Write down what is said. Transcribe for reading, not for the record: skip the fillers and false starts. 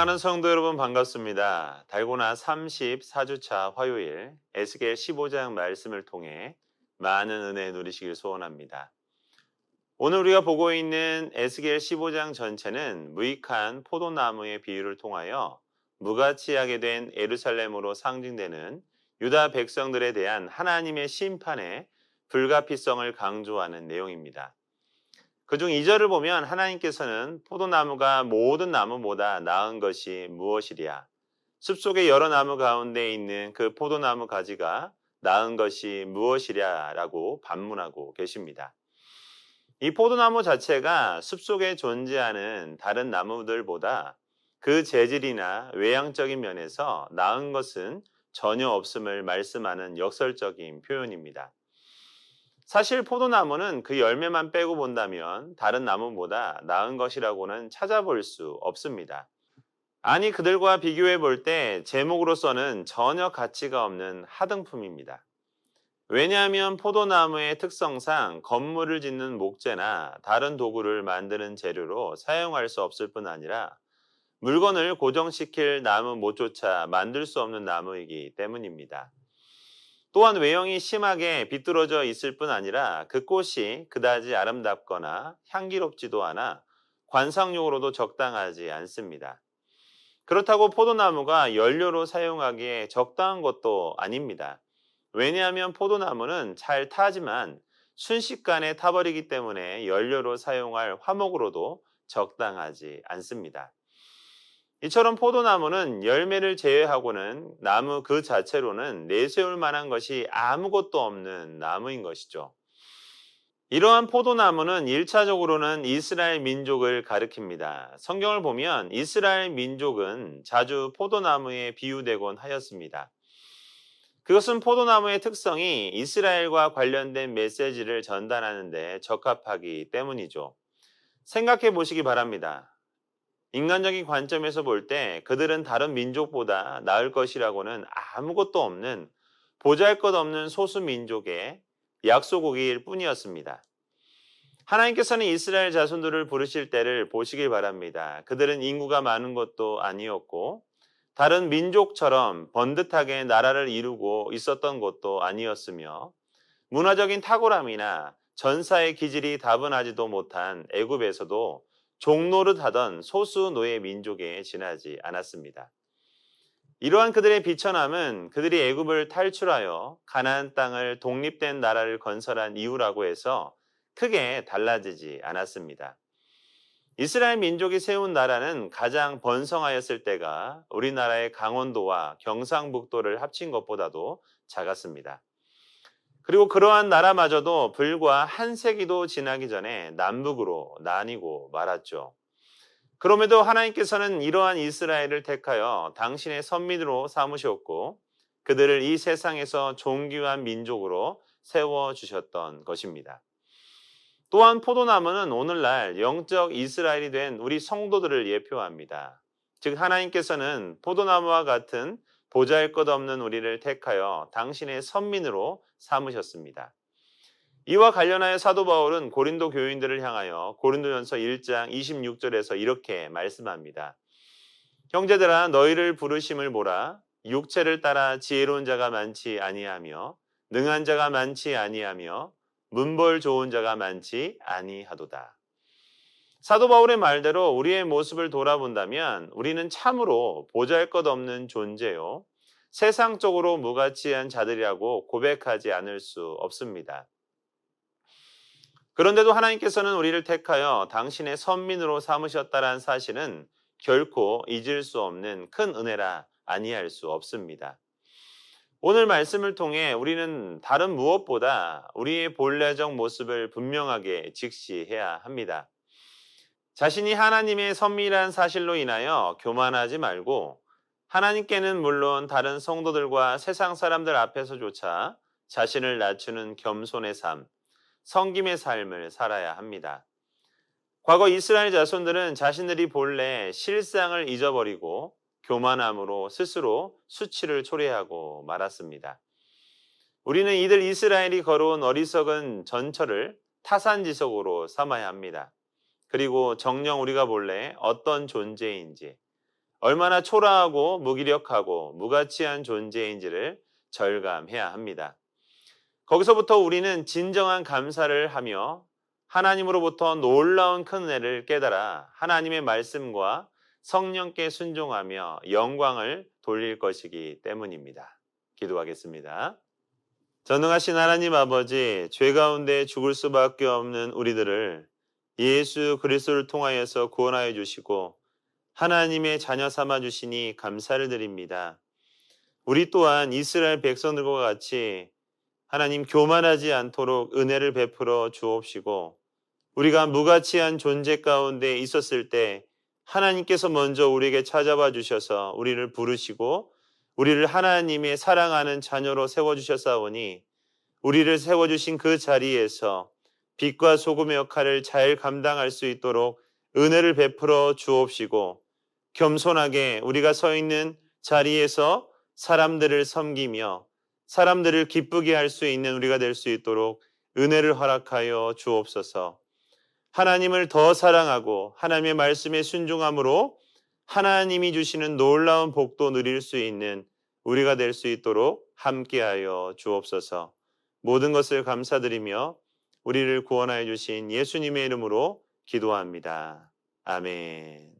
사랑하는 성도 여러분 반갑습니다. 달고나 34주차 화요일 에스겔 15장 말씀을 통해 많은 은혜 누리시길 소원합니다. 오늘 우리가 보고 있는 에스겔 15장 전체는 무익한 포도나무의 비유를 통하여 무가치하게 된 예루살렘으로 상징되는 유다 백성들에 대한 하나님의 심판의 불가피성을 강조하는 내용입니다. 그중 2절을 보면 하나님께서는 포도나무가 모든 나무보다 나은 것이 무엇이랴. 숲속의 여러 나무 가운데 있는 그 포도나무 가지가 나은 것이 무엇이랴 라고 반문하고 계십니다. 이 포도나무 자체가 숲속에 존재하는 다른 나무들보다 그 재질이나 외향적인 면에서 나은 것은 전혀 없음을 말씀하는 역설적인 표현입니다. 사실 포도나무는 그 열매만 빼고 본다면 다른 나무보다 나은 것이라고는 찾아볼 수 없습니다. 아니, 그들과 비교해 볼 때 제목으로서는 전혀 가치가 없는 하등품입니다. 왜냐하면 포도나무의 특성상 건물을 짓는 목재나 다른 도구를 만드는 재료로 사용할 수 없을 뿐 아니라 물건을 고정시킬 나무 못조차 만들 수 없는 나무이기 때문입니다. 또한 외형이 심하게 비뚤어져 있을 뿐 아니라 그 꽃이 그다지 아름답거나 향기롭지도 않아 관상용으로도 적당하지 않습니다. 그렇다고 포도나무가 연료로 사용하기에 적당한 것도 아닙니다. 왜냐하면 포도나무는 잘 타지만 순식간에 타버리기 때문에 연료로 사용할 화목으로도 적당하지 않습니다. 이처럼 포도나무는 열매를 제외하고는 나무 그 자체로는 내세울 만한 것이 아무것도 없는 나무인 것이죠. 이러한 포도나무는 1차적으로는 이스라엘 민족을 가리킵니다. 성경을 보면 이스라엘 민족은 자주 포도나무에 비유되곤 하였습니다. 그것은 포도나무의 특성이 이스라엘과 관련된 메시지를 전달하는 데 적합하기 때문이죠. 생각해 보시기 바랍니다. 인간적인 관점에서 볼 때 그들은 다른 민족보다 나을 것이라고는 아무것도 없는 보잘것없는 소수 민족의 약소고기일 뿐이었습니다. 하나님께서는 이스라엘 자손들을 부르실 때를 보시길 바랍니다. 그들은 인구가 많은 것도 아니었고 다른 민족처럼 번듯하게 나라를 이루고 있었던 것도 아니었으며 문화적인 탁월함이나 전사의 기질이 다분하지도 못한 애굽에서도 종노릇 하던 소수 노예 민족에 지나지 않았습니다. 이러한 그들의 비천함은 그들이 애굽을 탈출하여 가나안 땅을 독립된 나라를 건설한 이유라고 해서 크게 달라지지 않았습니다. 이스라엘 민족이 세운 나라는 가장 번성하였을 때가 우리나라의 강원도와 경상북도를 합친 것보다도 작았습니다. 그리고 그러한 나라마저도 불과 한 세기도 지나기 전에 남북으로 나뉘고 말았죠. 그럼에도 하나님께서는 이러한 이스라엘을 택하여 당신의 선민으로 삼으셨고 그들을 이 세상에서 존귀한 민족으로 세워주셨던 것입니다. 또한 포도나무는 오늘날 영적 이스라엘이 된 우리 성도들을 예표합니다. 즉 하나님께서는 포도나무와 같은 보잘것없는 우리를 택하여 당신의 선민으로 삼으셨습니다. 이와 관련하여 사도 바울은 고린도 교인들을 향하여 고린도전서 1장 26절에서 이렇게 말씀합니다. 형제들아 너희를 부르심을 보라. 육체를 따라 지혜로운 자가 많지 아니하며 능한 자가 많지 아니하며 문벌 좋은 자가 많지 아니하도다. 사도 바울의 말대로 우리의 모습을 돌아본다면 우리는 참으로 보잘것없는 존재요. 세상적으로 무가치한 자들이라고 고백하지 않을 수 없습니다. 그런데도 하나님께서는 우리를 택하여 당신의 선민으로 삼으셨다는 사실은 결코 잊을 수 없는 큰 은혜라 아니할 수 없습니다. 오늘 말씀을 통해 우리는 다른 무엇보다 우리의 본래적 모습을 분명하게 직시해야 합니다. 자신이 하나님의 선미란 사실로 인하여 교만하지 말고 하나님께는 물론 다른 성도들과 세상 사람들 앞에서조차 자신을 낮추는 겸손의 삶, 섬김의 삶을 살아야 합니다. 과거 이스라엘 자손들은 자신들이 본래 실상을 잊어버리고 교만함으로 스스로 수치를 초래하고 말았습니다. 우리는 이들 이스라엘이 걸어온 어리석은 전철을 타산지석으로 삼아야 합니다. 그리고 정녕 우리가 본래 어떤 존재인지, 얼마나 초라하고 무기력하고 무가치한 존재인지를 절감해야 합니다. 거기서부터 우리는 진정한 감사를 하며 하나님으로부터 놀라운 큰 은혜를 깨달아 하나님의 말씀과 성령께 순종하며 영광을 돌릴 것이기 때문입니다. 기도하겠습니다. 전능하신 하나님 아버지, 죄 가운데 죽을 수밖에 없는 우리들을 예수 그리스도를 통하여서 구원하여 주시고 하나님의 자녀 삼아 주시니 감사를 드립니다. 우리 또한 이스라엘 백성들과 같이 하나님 교만하지 않도록 은혜를 베풀어 주옵시고 우리가 무가치한 존재 가운데 있었을 때 하나님께서 먼저 우리에게 찾아와 주셔서 우리를 부르시고 우리를 하나님의 사랑하는 자녀로 세워주셨사오니 우리를 세워주신 그 자리에서 빛과 소금의 역할을 잘 감당할 수 있도록 은혜를 베풀어 주옵시고 겸손하게 우리가 서 있는 자리에서 사람들을 섬기며 사람들을 기쁘게 할 수 있는 우리가 될 수 있도록 은혜를 허락하여 주옵소서. 하나님을 더 사랑하고 하나님의 말씀에 순종함으로 하나님이 주시는 놀라운 복도 누릴 수 있는 우리가 될 수 있도록 함께하여 주옵소서. 모든 것을 감사드리며 우리를 구원하여 주신 예수님의 이름으로 기도합니다. 아멘.